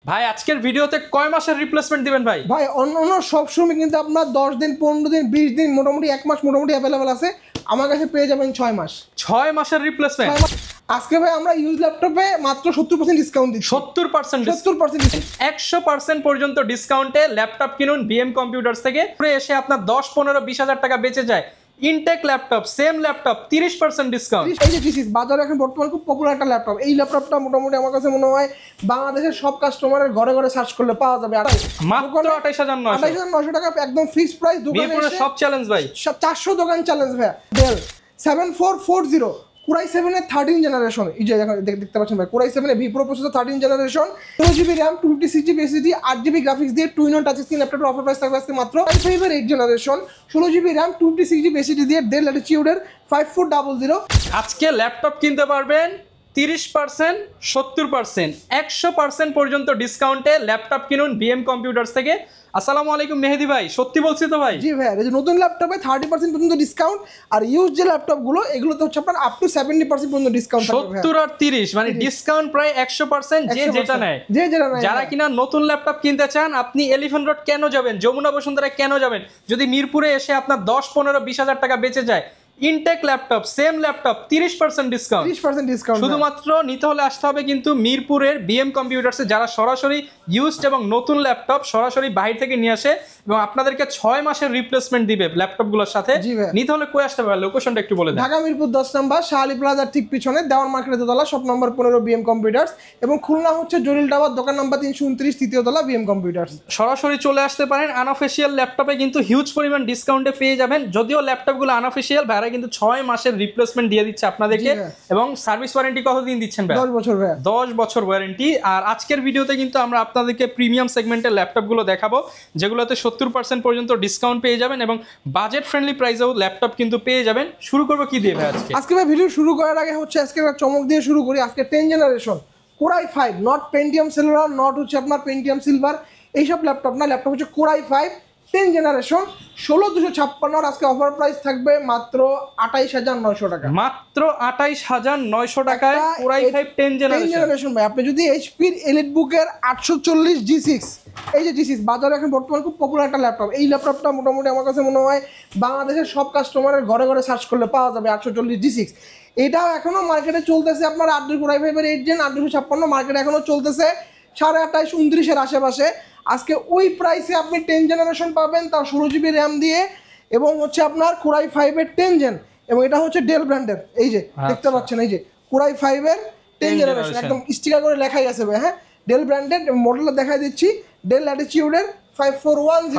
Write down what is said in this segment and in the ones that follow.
ভাই আজকের ভিডিওতে কয় মাসের রিপ্লেসমেন্ট দিবেন ভাই? ভাই অন্য সব সময় কিন্তু আপনার 10 দিন 15 দিন 20 দিন মোটামুটি 1 মাস মোটামুটি অ্যাভেলেবল আছে। আমার কাছে পেয়ে যাবেন 6 মাস। 6 মাসের রিপ্লেসমেন্ট। আজকে ভাই আমরা ইউজ ল্যাপটপে মাত্র 70% ডিসকাউন্ট দিচ্ছি। 70% 70% 100% পর্যন্ত ডিসকাউন্টে ল্যাপটপ কিনুন বিএম কম্পিউটার্স থেকে। পরে এসে আপনার 10 15 20,000 টাকা বেঁচে যায়। ইনটেক ল্যাপটপ সেম ল্যাপটপ 30% ডিসকাউন্ট। এই যে দিস বাজারে এখন বর্তমানে খুব পপুলার একটা ল্যাপটপ। এই ল্যাপটপটা মোটামুটি আমার কাছে মনে হয় বাংলাদেশের সব কাস্টমারের ঘরে ঘরে সার্চ করলে পাওয়া যাবে। মাত্র 28900 টাকা একদম ফিক্স প্রাইস। দোকানে এসে সব চ্যালেঞ্জ ভাই 400 দোকান চ্যালেঞ্জ ভাই। ডেল 7440 কোরাই 7 এর 13 জেনারেশন। এই যে দেখতে পাচ্ছেন ভাই, কোরাই 7 এর V pro processor 13 generation, 16GB RAM 256GB SSD 8GB graphics দিয়ে two in one touch screen ল্যাপটপের অফার প্রাইস থাকবে আজকে মাত্র i5 এর 8 generation 16GB RAM 256GB SSD দিয়ে ডেল ল্যাটিটিউডের 5400। আজকে ল্যাপটপ কিনতে পারবেন 30% 70% 100% পর্যন্ত ডিসকাউন্টে ল্যাপটপ কিনুন বিএম কম্পিউটার্স থেকে। আসসালামু আলাইকুম মেহেদি ভাই, সত্যি বলছি তো ভাই? জি ভাই, এই যে নতুন ল্যাপটপে 30% পর্যন্ত ডিসকাউন্ট, আর ইউজ যে ল্যাপটপগুলো এগুলোতে হচ্ছে আপনার আপ টু 70% পর্যন্ত ডিসকাউন্ট থাকবে। 70 আর 30 মানে ডিসকাউন্ট প্রায় 100%। যে যেটা নেয় যারা কিনা নতুন ল্যাপটপ কিনতে চান, আপনি এলিফ্যান্ট রোড কেন যাবেন, যমুনা বসুন্ধরা কেন যাবেন, যদি মিরপুরে এসে আপনার 10 15 20,000 টাকা বেঁচে যায়। ইনটেক laptop same laptop 30% discount. 30% discount শুধুমাত্র নিতে হলে আসতে হবে কিন্তু মিরপুরের বিএম কম্পিউটার্সে, যারা সরাসরি ইউজড এবং নতুন ল্যাপটপ সরাসরি বাইরে থেকে নিয়ে আসে এবং আপনাদেরকে 6 মাসের রিপ্লেসমেন্ট দিবে ল্যাপটপগুলোর সাথে। নিতে হলে কই আসতে হবে? লোকেশনটা একটু বলে দেন। ঢাকা মিরপুর 10 নম্বর শাহালি প্লাজার ঠিক পিছনে দেওয়ান মার্কেটের দোতলা শপ নম্বর 15 বিএম কম্পিউটার্স, এবং খুলনা হচ্ছে জলিল টাওয়ার দোকান নম্বর 329 তৃতীয় তলা বিএম কম্পিউটার্স। সরাসরি চলে আসতে পারেন। আনঅফিশিয়াল ল্যাপটপে কিন্তু হিউজ পরিমাণ ডিসকাউন্টে পেয়ে যাবেন। যদিও ল্যাপটপগুলো আনঅফিশিয়াল, ভাইরা কিন্তু 6 মাসের রিপ্লেসমেন্ট দিয়ে দিচ্ছে আপনাদেরকে, এবং সার্ভিস ওয়ারেন্টি কতদিন দিচ্ছেন ভাই? 10 বছর ভাই। 10 বছর ওয়ারেন্টি। আর আজকের ভিডিওতে কিন্তু আমরা আপনাদেরকে প্রিমিয়াম সেগমেন্টের ল্যাপটপগুলো দেখাবো, যেগুলোতে 70% পর্যন্ত ডিসকাউন্ট পেয়ে যাবেন এবং বাজেট ফ্রেন্ডলি প্রাইসেও ল্যাপটপ কিন্তু পেয়ে যাবেন। শুরু করবো কি দিয়ে ভাই আজকে? আজকে ভাই ভিডিও শুরু করার আগে হচ্ছে আজকে একটা চমক দিয়ে শুরু করি। আজকে 10 generation core i 5, not Pentium silver, not হচ্ছে আপনার পেন্টিয়াম সিলভার, এইসব ল্যাপটপ না, ল্যাপটপ হচ্ছে কোরাই 5 10 জেনারেশন 16256। আজকে অফার প্রাইস থাকবে মাত্র 28900 টাকা। মাত্র 28900 টাকায় কোরাই 5 10 জেনারেশন ভাই। আপনি যদি এইচপির এলিট বুকের 840 G6, এই যে G6 বাজারে এখন বর্তমানে খুব পপুলার একটা ল্যাপটপ। এই ল্যাপটপটা মোটামুটি আমার কাছে মনে হয় বাংলাদেশের সব কাস্টমারের ঘরে ঘরে সার্চ করলে পাওয়া যাবে 840 G6। এটাও এখনো মার্কেটে চলতেছে আপনার 8 কোরাই 5 এর 8 জেন 856 মার্কেটে এখনো চলতেছে 28,500 29,000 আশেপাশে। আজকে ওই প্রাইসে আপনি 10 জেনারেশন পাবেন, তার 16GB RAM দিয়ে, এবং হচ্ছে আপনার কোরাই 5 এর 10 জেন, এবং এটা হচ্ছে ডেল ব্র্যান্ডের। এই যে দেখতে পাচ্ছেন, এই যে কোরাই 5 এর 10 জেনারেশন একদম স্টিকার করে লেখাই আছে ভাই। হ্যাঁ, ডেল ব্র্যান্ডের মডেলটা দেখাই দিচ্ছি, ডেল ল্যাটিটিউডের 5410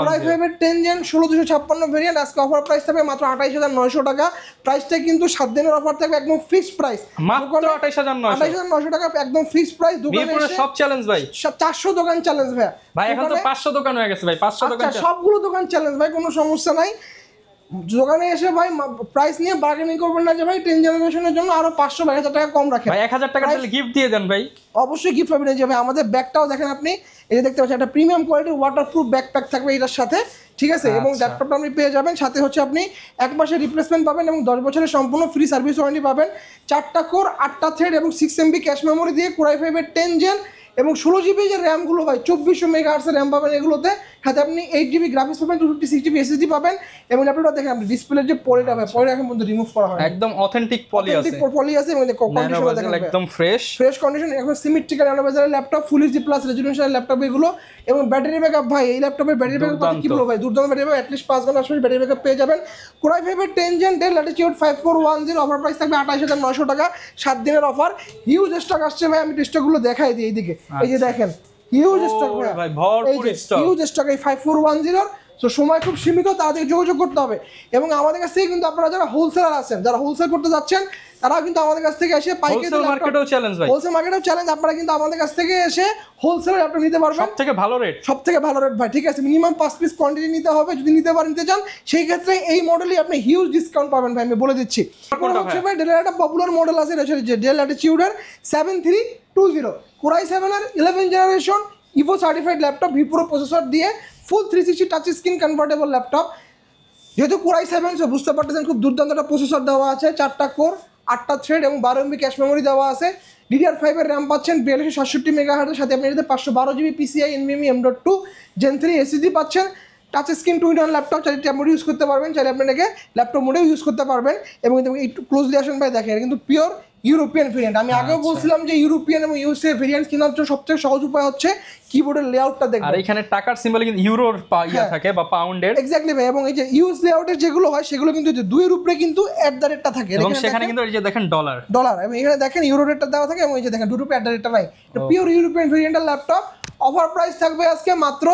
কোরাই 5 এর 10 জেন 16256 ভেরিয়েন্ট। আজকে অফার প্রাইস থাকবে মাত্র 28900 টাকা। প্রাইসটা কিন্তু 7 দিনের অফার থাকবে, একদম ফিক্সড প্রাইস মাত্র 28900 টাকা একদম ফিক্সড প্রাইস। দোকানে সব চ্যালেঞ্জ ভাই, 400 দোকান চ্যালেঞ্জ ভাই। ভাই এখন তো 500 দোকান হয়ে গেছে ভাই, 500 দোকান সবগুলো দোকান চ্যালেঞ্জ ভাই, কোনো সমস্যা নাই। দোকানে এসে ভাই প্রাইস নিয়ে বার্গেনিং করবেন না যে ভাই 10 জেনারেশনের জন্য আরো 500-1000 টাকা কম রাখেন ভাই। 1000 টাকা দিলে গিফট দিয়ে দেন ভাই। অবশ্যই গিফট পাবেন। যে ভাই আমাদের ব্যাগটাও দেখেন আপনি, এই যে দেখতে পাচ্ছেন একটা প্রিমিয়াম কোয়ালিটির ওয়াটারপ্রুফ ব্যাকপ্যাক থাকবে এটার সাথে, ঠিক আছে? এবং ল্যাপটপটা আপনি পেয়ে যাবেন সাথে হচ্ছে আপনি 1 মাসের রিপ্লেসমেন্ট পাবেন এবং 10 বছরের সম্পূর্ণ ফ্রি সার্ভিস ওয়ারেন্টি পাবেন। 4টা কোর 8টা থ্রেড এবং 6MB ক্যাশ মেমোরি দিয়ে কোরাই 5 এর 10 জেন, এবং 16GB যে র্যামগুলো ভাই 2400 মেগাহার্টজের র্যাম পাবেন এগুলোতে, সাথে আপনি 8GB গ্রাফিক্স পাবেন, 256GB SSD পাবেন। এবং ল্যাপটপটা দেখেন আপনি ডিসপ্লের যে পলিটা ভাই, পলি এখন পর্যন্ত রিমুভ করা হয়, একদম অথেন্টিক পলি আছে, পলি আছে, এবং কন্ডিশন দেখেন একদম ফ্রেশ কন্ডিশন, এখন সিমেট্রিক্যাল অ্যানালাইজারের ল্যাপটপ, ফুল এইচডি প্লাস রেজোলিউশনের ল্যাপটপ এগুলো। এবং ব্যাটারি ব্যাকআপ ভাই, এই ল্যাপটপের ব্যাটারি ব্যাকআপ কি বলবো ভাই, দুর্দান্ত ব্যাটারি ব্যাকআপ, অ্যাটলিস্ট 5 ঘন্টা আসলে ব্যাটারি ব্যাকআপ পেয়ে যাবেন। কোরাই 5 এর 10 gen Dell Latitude 5410 offer price থাকবে 28900 টাকা, 7 দিনের অফার। হিউজ স্টক আসছে ভাই, আমি স্টকগুলো দেখাই দিই এইদিকে, এই যে দেখেন হিউজ স্টক ভাই, ভরপুর স্টক, হিউজ স্টক এই 5410। তো সময় খুব সীমিত, তাড়াতাড়ি যোগাযোগ করতে হবে। এবং আমাদের কাছ থেকে কিন্তু আপনারা যারা হোলসেলার আছেন, যারা হোলসেল করতে যাচ্ছেন, তারাও কিন্তু আমাদের কাছ থেকে এসে পাইকারি মার্কেটেও চ্যালেঞ্জ ভাই, হোলসেল মার্কেটেও চ্যালেঞ্জ, আপনারা কিন্তু আমাদের কাছ থেকে এসে হোলসেলে ল্যাপটপ নিতে পারবেন সবথেকে ভালো রেট ভাই, ঠিক আছে? মিনিমাম 5 পিস কোয়ান্টিটি নিতে হবে, যদি নিতে চান সেই ক্ষেত্রে এই মডেলই আপনি হিউজ ডিসকাউন্ট পাবেন ভাই, আমি বলে দিচ্ছি। হচ্ছে ভাই ডেলের একটা পপুলার মডেল আছে, এটা হচ্ছে ডেল ল্যাটিটিউডের 7320 কোরাই 7 এর 11 generation Ivo certified laptop, V pro processor দিয়ে ফুল 360 টাচ স্ক্রিন কনভার্টেবল ল্যাপটপ। যেহেতু কোরাই 7 বুঝতে পারতেছেন খুব দুর্দান্ত একটা প্রসেসর দেওয়া আছে, 4টা কোর 8টা থ্রেড এবং 12MB ক্যাশ মেমোরি দেওয়া আছে। DDR5 এর র্যাম পাচ্ছেন 4267 মেগাহার্টের সাথে আপনি এটাতে 512 GB PCI NVMe M.2 Gen 3 SSD পাচ্ছেন। টাচ স্ক্রিন 2-in-1 ল্যাপটপ, চাইলে ট্যাব মোডে ইউজ করতে পারবেন, চাইলে আপনি এটাকে ল্যাপটপ মোডেও ইউজ করতে পারবেন। এবং একটু ক্লোজলি আসেন ভাই দেখেন, কিন্তু পিওর ইউরোপিয়ান ভেরিয়েন্ট। আমি আগেও বলছিলাম যে ইউরোপিয়ান এবং ইউএসএ ভেরিয়েন্ট কেনার জন্য সবচেয়ে সহজ উপায় হচ্ছে কিবোর্ডের লেআউটটা দেখবেন। আর এখানে টাকার সিম্বল কিন্তু ইউরোর ইয়া থাকে বা পাউন্ডের। এক্স্যাক্টলি ভাই, এবং এই যে ইউএস লেআউটের যেগুলো হয় সেগুলো কিন্তু দুইয়ের উপরে কিন্তু @টা থাকে, এবং সেখানে কিন্তু এই যে দেখেন ডলার, এবং এখানে দেখেন ইউরো রেটটা দেওয়া থাকে, এবং এই যে দেখেন দুটো @টা নাই। পিওর ইউরোপিয়ান ভেরিয়েন্টের ল্যাপটপ। অফার প্রাইস থাকবে আজকে মাত্র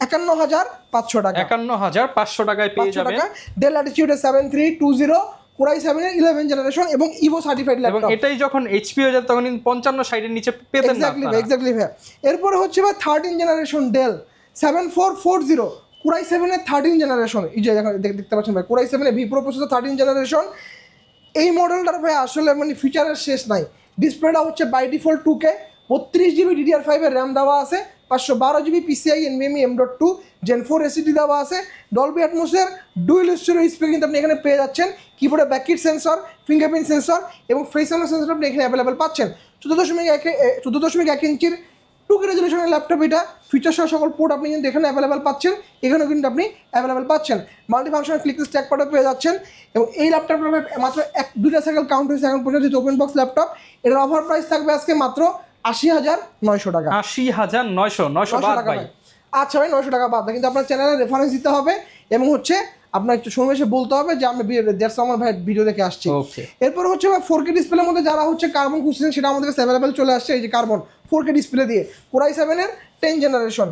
51500 টাকা। 51500 টাকায় পেয়ে যাবেন ডেল ল্যাটিটিউড 7320 Core i7 এর 11 জেনারেশন এবং ইভো সার্টিফাইড ল্যাপটপ। এবং এটাই যখন এইচপি হয়ে যায় তখন 55-60 এর নিচে পেতেন না আপনারা। এক্স্যাক্টলি ভাই। এরপরে হচ্ছে ভাই 13 জেনারেশন ডেল 7440 Core i7 এর 13 জেনারেশন। এই যে দেখতে পাচ্ছেন ভাই, Core i7 এর ভি প্রো প্রসেসর 13 জেনারেশন। এই মডেলটার ভাই আসলে মানে ফিচারের শেষ নাই। ডিসপ্লেটা হচ্ছে by default 2K, 32 GB DDR5 এর র্যাম দেওয়া আছে, 512 GB PCI NVMe M.2 Gen 4 SSD দেওয়া আছে, ডলবি অ্যাটমসের ডুয়েল স্টিরিও স্পিকার কিন্তু আপনি এখানে পেয়ে যাচ্ছেন। কিবোর্ডে ব্যাকলিট সেন্সর, ফিঙ্গারপ্রিন্ট সেন্সর এবং ফেস আনলক সেন্সর আপনি এখানে অ্যাভেলেবেল পাচ্ছেন। 14.1 ইঞ্চির 2K রেজলিউশনের ল্যাপটপ এটা। ফিচার সহ সকল পোর্ট আপনি কিন্তু এখানে অ্যাভেলেবেল পাচ্ছেন, এখানেও কিন্তু আপনি অ্যাভেলেবেল পাচ্ছেন। মাল্টি ফাংশনাল ক্লিক স্ট্যাক পার্টও পেয়ে যাচ্ছেন। এবং এই ল্যাপটপটা মাত্র 2টা সাইকেল কাউন্ট হয়েছে এখন পর্যন্ত ওপেন বক্স ল্যাপটপ। এটার অফার প্রাইস থাকবে আজকে মাত্র 80,900 টাকা। 80,900 বাদ ভাই। আচ্ছা ভাই, 900 টাকা বাদ, কিন্তু আপনার চ্যানেলে রেফারেন্স দিতে হবে এবং হচ্ছে আপনার একটু সময় এসে বলতে হবে যে আমি দেড়শো আমার ভাই ভিডিও দেখে আসছি। এরপর হচ্ছে 4K ডিসপ্লের মধ্যে যারা হচ্ছে কার্বন খুঁজছেন সেটা আমাদের কাছে অ্যাভেলেবেল চলে আসছে। এই যে কার্বন 4K ডিসপ্লে দিয়ে Core i7 এর 10 জেনারেশন,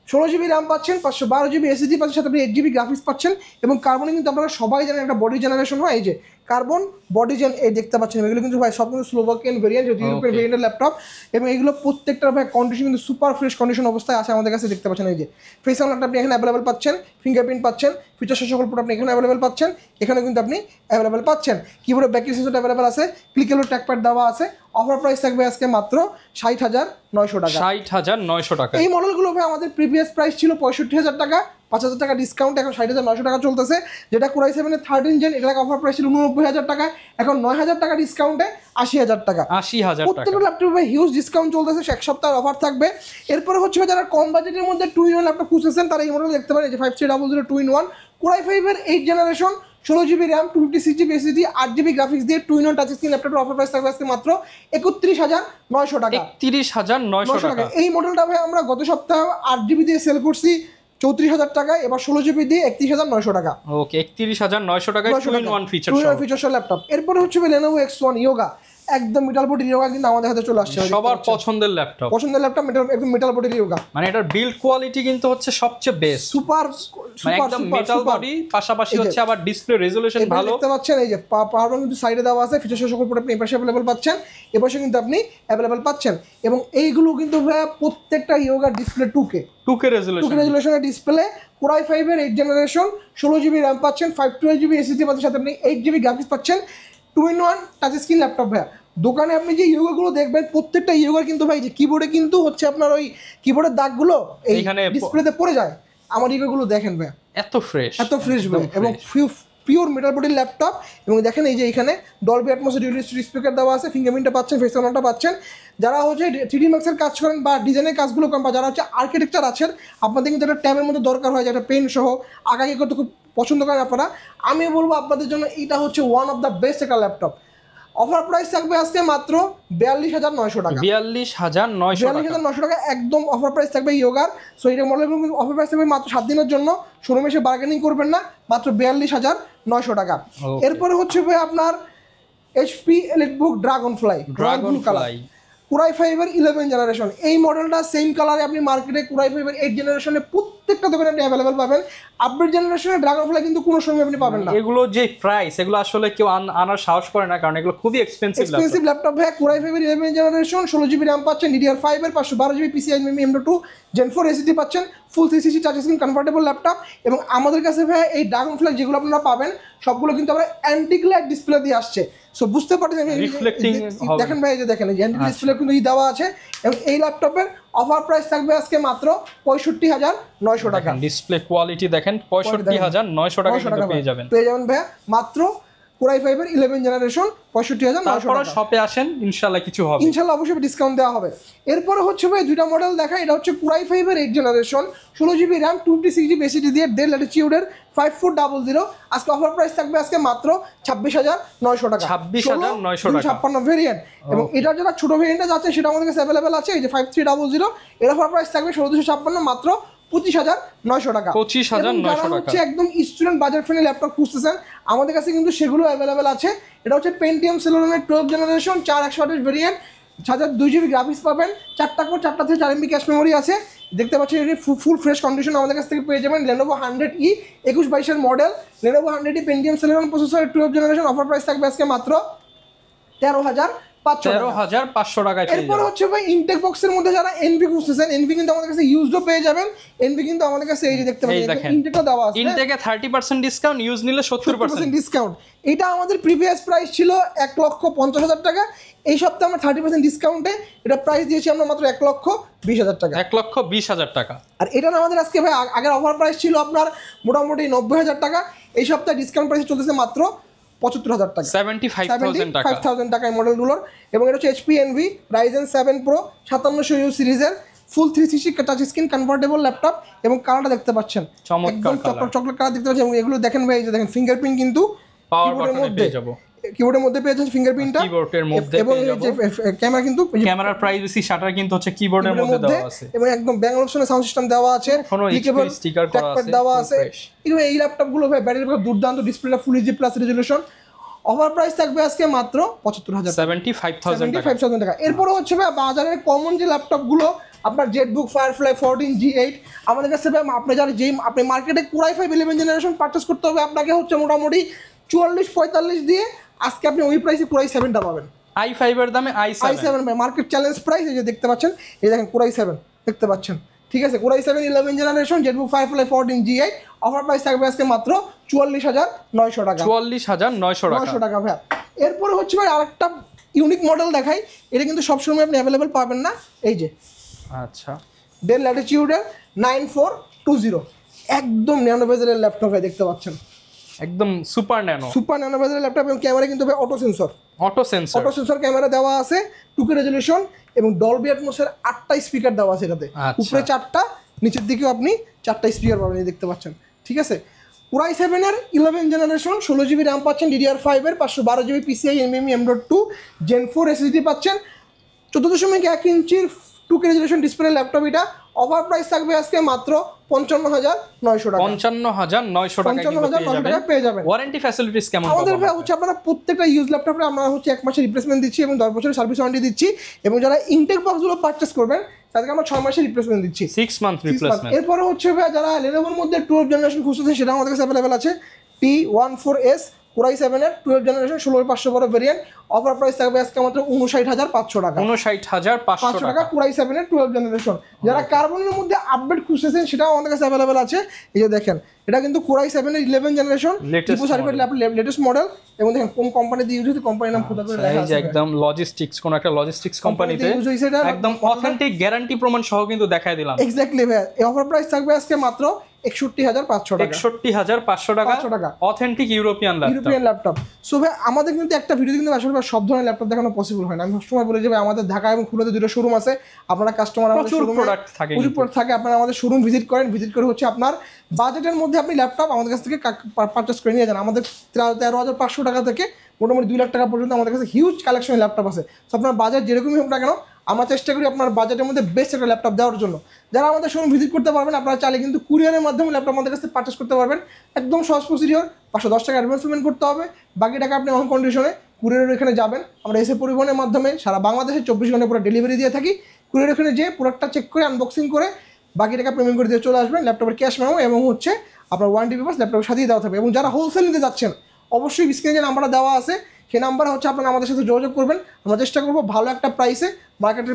16 জিবি র্যাম পাচ্ছেন, 512 জিবি SSD পাচ্ছেন, সাথে আপনি 8 জিবি গ্রাফিক্স পাচ্ছেন। এবং কার্বনে কিন্তু আপনারা সবাই জানেন একটা বডি জেনারেশন হয়, এই যে কার্বন বডি জেন এই দেখতে পাচ্ছেন। এগুলো কিন্তু ভাই সব কিন্তু স্লোভাকিয়ান ভেরিয়েন্ট, যদি ইউরোপিয়ান ভেরিয়েন্টের ল্যাপটপ। এবং এগুলো প্রত্যেকটার ভাই কন্ডিশন কিন্তু সুপার ফ্রেশ কন্ডিশন অবস্থায় আছে আমাদের কাছে, দেখতে পাচ্ছেন। এই যে ফেস আনলকটা আপনি এখানে অ্যাভেলেবেল পাচ্ছেন, ফিঙ্গারপ্রিন্ট পাচ্ছেন, ফিচার সকল পোর্ট আপনি এখানে অ্যাভেলেবেল পাচ্ছেন, এখানে কিন্তু আপনি অ্যাভেলেবেল পাচ্ছেন। কিবোর্ডে ব্যাকলিট সেন্সর অ্যাভেলেবেল আছে, ক্লিকেবল ট্র্যাকপ্যাড দেওয়া আছে। অফার প্রাইস থাকবে আজকে মাত্র 60,900 টাকা। 60,900 টাকা। এই মডেলগুলো ভাই আমাদের প্রিভিয়াস প্রাইস ছিল 65,000 টাকা, 5,000 টাকা ডিসকাউন্ট, এখন 60,900 টাকা চলতেছে। যেটা Core i7 এর 13 জেন, এটার অফার প্রাইস ছিল 89,000 টাকা, এখন 9,000 টাকা ডিসকাউন্টে 80,000 টাকা। 80,000 টাকা। প্রত্যেকটা ল্যাপটপে ভাই হিউজ ডিসকাউন্ট চলতেছে, এক সপ্তাহের অফার থাকবে। এরপরে হচ্ছে যারা কম বাজেটের মধ্যে 2-in-1 ল্যাপটপ খুঁজতেছেন তারা এই মডেল দেখতে পারেন, যে 5300 2-in-1 Core i5 এর 8 generation, 16 GB RAM, 256 GB SSD, 8 GB graphics দিয়ে 2-in-1 টাচ স্ক্রিন ল্যাপটপের অফার প্রাইস থাকবে আজকে মাত্র 31,900 টাকা। 31,900 টাকা। এই মডেলটা ভাই আমরা গত সপ্তাহে 8 জিবি দিয়ে সেল করছি 34,000 টাকায়, এবার 16 জিবি দিয়ে 31,900 টাকা। ওকে, 31,900 টাকায় 2-in-1 ফিচার ল্যাপটপ। এরপরে হচ্ছে Lenovo X1 Yoga, একদম মেটাল বডি Yoga কিন্তু আমাদের হাতে চলে আসছে, সবার পছন্দের ল্যাপটপ। একদম মেটাল বডি Yoga, মানে এটার বিল্ড কোয়ালিটি কিন্তু হচ্ছে সবচেয়ে বেস্ট, সুপার মানে একদম মেটাল বডি, পাশাপাশি হচ্ছে আবার ডিসপ্লে রেজোলিউশন ভালো। দেখতে পাচ্ছেন এই যে পাওয়ার কিন্তু সাইডে দেওয়া আছে, ফিচার সকল পোর্ট আপনি এপাশে अवेलेबल পাচ্ছেন, এপাশে কিন্তু আপনি अवेलेबल পাচ্ছেন। এবং এইগুলো কিন্তু প্রত্যেকটা Yoga ডিসপ্লে 2K রেজোলিউশনের ডিসপ্লে। Core i5 এর 8 জেনারেশন, 16 জিবি র্যাম পাচ্ছেন, 512 জিবি SSD পাচ্ছেন, সাথে আপনি 8 জিবি গ্রাফিক্স পাচ্ছেন। 2-in-1 টাচ স্ক্রিন ল্যাপটপ ভাই। দোকানে আপনি যে ইয়োগাগুলো দেখবেন প্রত্যেকটা ইয়োগার কিন্তু ভাই যে কিবোর্ডে কিন্তু হচ্ছে আপনার ওই কিবোর্ডের দাগগুলো এইখানে ডিসপ্লেতে পড়ে যায়। আমার ইয়োগাগুলো দেখেন ভাই এত ফ্রেশ ভাই, এবং পিওর মেটাল বডির ল্যাপটপ। এবং দেখেন এই যে এখানে ডলবি অ্যাটমস ডুয়াল স্পিকার দেওয়া আছে, ফিঙ্গারপ্রিন্টটা পাচ্ছেন, ফেস আনলকটা পাচ্ছেন। যারা হচ্ছে 3D ম্যাক্সের কাজ করেন বা ডিজাইনের কাজগুলো করেন, বা যারা হচ্ছে আর্কিটেকচার আছেন, আপনাদের কিন্তু একটা ট্যাবের মধ্যে দরকার হয়, যে একটা পেন সহ আগাগি করতে খুব পছন্দ করেন আপনারা। আমি বলবো আপনাদের জন্য এটা হচ্ছে ওয়ান অফ দ্য বেস্ট একটা ল্যাপটপ। অফার প্রাইস থাকবে আজকে মাত্র 42,900 টাকা। 42,900 টাকা একদম অফার প্রাইস থাকবে ইয়োগার। সো এটা মডেল অফার প্রাইস থাকবে মাত্র 7 দিনের জন্য, শোরুমে এসে বার্গেনিং করবেন না, মাত্র 42,900 টাকা। এরপরে হচ্ছে ভাই আপনার HP EliteBook Dragonfly Core i5 এর 11 জেনারেশন। এই মডেলটা সেম কালারে আপনি মার্কেটে Core i5 এর 8 জেনারেশনে প্রত্যেকটা দোকানে আপনি অ্যাভেলেবল পাবেন। আপডেট জেনারেশনের Dragonfly কিন্তু কোনো সময় আপনি পাবেন না। এগুলো যে প্রাইস, এগুলো আসলে কেউ আনার সাহস করে না, কারণ এগুলো খুবই এক্সপেন্সিভ ল্যাপটপ ভাই। Core i5 এর 11 জেনারেশন, 16 জিবি র্যাম পাচ্ছেন, DDR5 এর 512 GB PCI NVMe M.2 Gen 4 SSD পাচ্ছেন, ফুল 360 টাচ স্ক্রিন কনভার্টেবল ল্যাপটপ। এবং আমাদের কাছে ভাই এই Dragonfly যেগুলো আপনারা পাবেন সবগুলো কিন্তু আমরা অ্যান্টি গ্লেয়ার ডিসপ্লে দিয়ে আসছে। সো বুঝতে পারছেন, দেখেন ভাই, এই যে দেখেন এই অ্যান্টি ডিসপ্লে কিন্তু দেওয়া আছে। এবং এই ল্যাপটপের অফার প্রাইস থাকবে আজকে মাত্র 65,900 টাকা। ডিসপ্লে কোয়ালিটি দেখেন, 65,900 টাকা পেয়ে যাবেন ভাই মাত্র Core i5 এর 11 জেনারেশন 65900 তারপর টাকা। শপে আসেন ইনশাআল্লাহ কিছু হবে, ইনশাআল্লাহ অবশ্যই ডিসকাউন্ট দেওয়া হবে। এরপরে হচ্ছে ভাই দুইটা মডেল দেখা, এটা হচ্ছে Core i5 এর 8 generation 16GB RAM 256GB SSD দিয়ে ডেল ল্যাটিটিউডের 5400। আজকে অফার প্রাইস থাকবে আজকে মাত্র 26900 টাকা, 26900 টাকা 56 ভেরিয়েন্ট। এবং এটার যারা ছোট ভেরিয়েন্টে যাচ্ছে সেটা আমাদের কাছে অ্যাভেলেবেল আছে, এই যে 5300 এর অফার প্রাইস থাকবে 16256 মাত্র 25900 টাকা। 25900 টাকা হচ্ছে একদম স্টুডেন্ট বাজার ফ্রেন্ডলি ল্যাপটপ খুঁজতেছেন আমাদের কাছে কিন্তু সেগুলো অ্যাভেলেবেল আছে। এটা হচ্ছে পেন্টিয়াম সেলেরনের 12 জেনারেশন 4128 ভেরিয়েন্ট, 2GB গ্রাফিক্স পাবেন, 4টা কোর 4টা থেকে 4MB ক্যাশ মেমোরি আছে। দেখতে পাচ্ছেন এটি ফুল ফ্রেশ কন্ডিশন আমাদের কাছ থেকে পেয়ে যাবেন। Lenovo 100E 2122 model, Lenovo 100E Pentium Celeron processor 12 generation, offer price থাকবে আজকে মাত্র 13500 টাকা। এরপর হচ্ছে ভাই ইনটেক বক্সের মধ্যে যারা এনভি খুঁজতেছেন, এনভি কিন্তু আমাদের কাছে ইউজডও পেয়ে যাবেন। এনভি কিন্তু আমাদের কাছে এই যে দেখতে পাচ্ছেন ইনটেকও দেওয়া আছে, ইনটেকে 30% ডিসকাউন্ট, ইউজ নিলে 70% ডিসকাউন্ট। এটা আমাদের প্রিভিয়াস প্রাইস ছিল 1,50,000 টাকা, এই সপ্তাহে আমরা 30% ডিসকাউন্টে এটা প্রাইস দিয়েছি আমরা মাত্র 1,20,000 টাকা, 1,20,000 টাকা। আর এটা আমাদের আজকে ভাই আগের অফার প্রাইস ছিল আপনার মোটামুটি 90,000 টাকা, এই সপ্তাহে ডিসকাউন্ট প্রাইস চলতেছে মাত্র 75,000 টাকা, 75,000 টাকা এই মডেলগুলোর। এবং এটা হচ্ছে HP Envy Ryzen 7 Pro 5700U সিরিজের ফুল 360 টাচ স্ক্রিন কনভার্টেবল ল্যাপটপ, এবং কালারটা দেখতে পাচ্ছেন একদম চকলেট কালার দেখতে পাচ্ছেন। এবং এগুলো দেখেন ভাই, এই যে দেখেন ফিঙ্গারপ্রিন্ট কিন্তু পাওয়ার বাটনে পেয়ে যাব, কিবোর্ডের মধ্যে পেয়ে যাচ্ছেন ফিঙ্গারপ্রিন্টটা, কিবোর্ডের মধ্যে এবং পেয়ে যাব ক্যামেরা কিন্তু ক্যামেরার প্রাইভেসি শাটার কিন্তু হচ্ছে কিবোর্ডের মধ্যে দেওয়া আছে, এবং একদম ব্যাঙ্গল অপশনে সাউন্ড সিস্টেম দেওয়া আছে, ক্লিকেবল স্টিকার করা আছে, দেওয়া আছে। এই ল্যাপটপগুলো ভাই ব্যাটারি ব্যাকআপ দুর্দান্ত, ডিসপ্লেটা ফুল HD plus resolution. Offer price থাকবে আজকে মাত্র 75,000 টাকা। এরপরে হচ্ছে ভাই বাজারের কমন যে ল্যাপটপগুলো আপনার জেটবুক ফায়ারফ্লাই 14 G8 আমাদের কাছে ভাই, আপনি যারা আপনি মার্কেটে Core i5 11 জেনারেশন পারচেস করতে হবে আপনাকে হচ্ছে মোটামুটি 44-45 দিয়ে, আজকে আপনি ওই প্রাইসে Core i7টা পাবেন, i5 এর দামে i7 ভাই মার্কেট চ্যালেঞ্জ প্রাইস। এই যে দেখতে পাচ্ছেন, এই দেখেন Core i7 দেখতে পাচ্ছেন, ঠিক আছে, Core i7 11 generation Jetbook firefly 14 G8 offer price থাকবে আজকে মাত্র 44,900 টাকা, 44,900 টাকা ভাই। এরপরে হচ্ছে ভাই আরেকটা ইউনিক মডেল দেখাই, এটা কিন্তু সবসময় আপনি অ্যাভেলেবেল পাবেন না। এই যে আচ্ছা ডেল ল্যাটিটিউডের 9420 একদম ন্যানো বেজেলের ল্যাপটপ ভাই দেখতে পাচ্ছেন, একদম সুপার ন্যানো বেজেলের ল্যাপটপ, এবং ক্যামেরা কিন্তু ভাই অটো সেন্সর ক্যামেরা দেওয়া আছে, 2K রেজোলিউশন, এবং ডলবি অ্যাটমসের 8টা স্পিকার দেওয়া আছে এটাতে, উপরে 4টা নিচের দিকেও আপনি 4টা স্পিকার পাবেন, এই দেখতে পাচ্ছেন, ঠিক আছে। Core i7 এর 11 জেনারেশন 16GB RAM পাচ্ছেন, DDR5 এর 512GB PCI NVMe M.2 Gen 4 SSD পাচ্ছেন, 14.1 ইঞ্চির 2K রেজোলিউশন ডিসপ্লে ল্যাপটপ। এটা অফার প্রাইস থাকবে আজকে মাত্র 55,900 টাকা, 55,900 টাকা পেয়ে যাবেন। ওয়ারেন্টি ফ্যাসিলিটিস কেমন আমাদের ভাই হচ্ছে আপনারা প্রত্যেকটা ইউজ ল্যাপটপে আমরা হচ্ছে 1 মাসের রিপ্লেসমেন্ট দিচ্ছি এবং 10 বছরের সার্ভিস ওয়ারেন্টি দিচ্ছি, এবং যারা ইনটেক বক্সগুলো পারচেজ করবেন তাদেরকে আমরা 6 মাসের রিপ্লেসমেন্ট দিচ্ছি, 6 মান্থ রিপ্লেসমেন্ট। এরপরে হচ্ছে ভাই যারা Lenovoর মধ্যে 12 জেনারেশন খুঁজতেছেন সেটা আমাদের কাছে অ্যাভেলেবেল আছে, T14S Core i7 এর 12 জেনারেশন 16500 বড় ভেরিয়েন্ট, অফার প্রাইস থাকবে আজকে মাত্র 59,500 টাকা, 59,500 টাকা Core i7 এর 12 জেনারেশন। যারা কার্বনের মধ্যে আপডেট খুঁজতেছেন সেটাও আমাদের কাছে অ্যাভেলেবেল আছে, এই যে দেখেন এটা কিন্তু Core i7 এর 11 জেনারেশন লেটেস্ট মডেল, এবং দেখেন কোন কোম্পানি দিয়ে ইউজ হচ্ছে, কোম্পানির নাম খোদা করে লেখা আছে, একদম লজিস্টিক্স, কোন একটা লজিস্টিক্স কোম্পানিতে একদম অথেন্টিক গ্যারান্টি প্রমাণ সহ কিন্তু দেখাই দিলাম। এক্স্যাক্টলি ভাই, এই অফার প্রাইস থাকবে আজকে মাত্র 61,500 টাকা, 61,500 টাকা অথেন্টিক ইউরোপিয়ান ল্যাপটপ। সো ভাই আমাদের কিন্তু একটা ভিডিও কিন্তু আসলে সব ধরনের ল্যাপটপ দেখানো পসিবল হয় না। আমি সবসময় বলি যে ভাই আমাদের ঢাকা এবং খুলনাতে দুটো শোরুম আছে, আপনারা কাস্টমার আমাদের শোরুমে প্রচুর প্রোডাক্ট থাকে, আপনারা আমাদের শোরুম ভিজিট করে হচ্ছে আপনার বাজেটের মধ্যে আপনি ল্যাপটপ আমাদের কাছ থেকে পারচেস করে নিয়ে যান। আমাদের 13,500 টাকা থেকে মোটামুটি 2 লাখ টাকা পর্যন্ত আমাদের কাছে হিউজ কালেকশনের ল্যাপটপ আছে। সো আপনার বাজেট যেরকমই হোক না কেন আমরা চেষ্টা করি আপনার বাজেটের মধ্যে বেস্ট একটা ল্যাপটপ দেওয়ার জন্য। যারা আমাদের শোরুম ভিজিট করতে পারবেন আপনারা চাইলে কিন্তু কুরিয়ারের মাধ্যমে ল্যাপটপ আমাদের কাছে পারচেস করতে পারবেন, একদম সহজ প্রসিডিওর, 510 টাকা অ্যাডভান্স পেমেন্ট করতে হবে, বাকি টাকা আপনি অন কন্ডিশনে কুরিয়ারের এখানে যাবেন, আমরা এসে পরিবহনের মাধ্যমে সারা বাংলাদেশে 24 ঘন্টা পুরো ডেলিভারি দিয়ে থাকি। কুরিয়ার এখানে যে প্রোডাক্টটা চেক করে আনবক্সিং করে বাকি টাকা পেমেন্ট করে দিয়ে চলে আসবেন, ল্যাপটপের ক্যাশ মেমো এবং হচ্ছে আপনার ওয়ারেন্টি পেপারস ল্যাপটপের সাথেই দেওয়া থাকবে। এবং যারা হোলসেল নিতে যাচ্ছেন অবশ্যই স্ক্রিনে যে নাম্বারটা দেওয়া আছে সেই নাম্বারে হচ্ছে আপনারা আমাদের সাথে যোগাযোগ করবেন, আমরা চেষ্টা করবো ভালো একটা প্রাইসে মার্কেট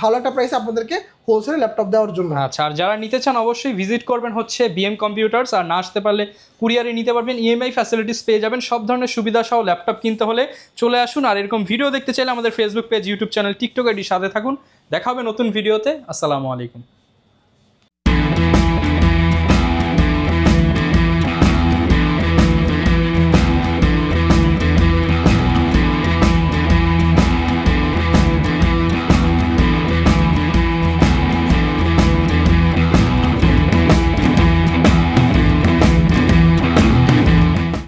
ভালো একটা প্রাইসে আপনাদেরকে হোলসেলে ল্যাপটপ দেওয়ার জন্য। আচ্ছা, আর যারা নিতে চান অবশ্যই ভিজিট করবেন হচ্ছে BM কম্পিউটার্স, আর না আসতে পারলে কুরিয়ারে নিতে পারবেন, EMI ফ্যাসিলিটিস পেয়ে যাবেন, সব ধরনের সুবিধা সহ ল্যাপটপ কিনতে হলে চলে আসুন। আর এরকম ভিডিও দেখতে চাইলে আমাদের Facebook page, YouTube channel, TikTok আইডির সাথে থাকুন। দেখা হবে নতুন ভিডিওতে। আসসালামু আলাইকুম।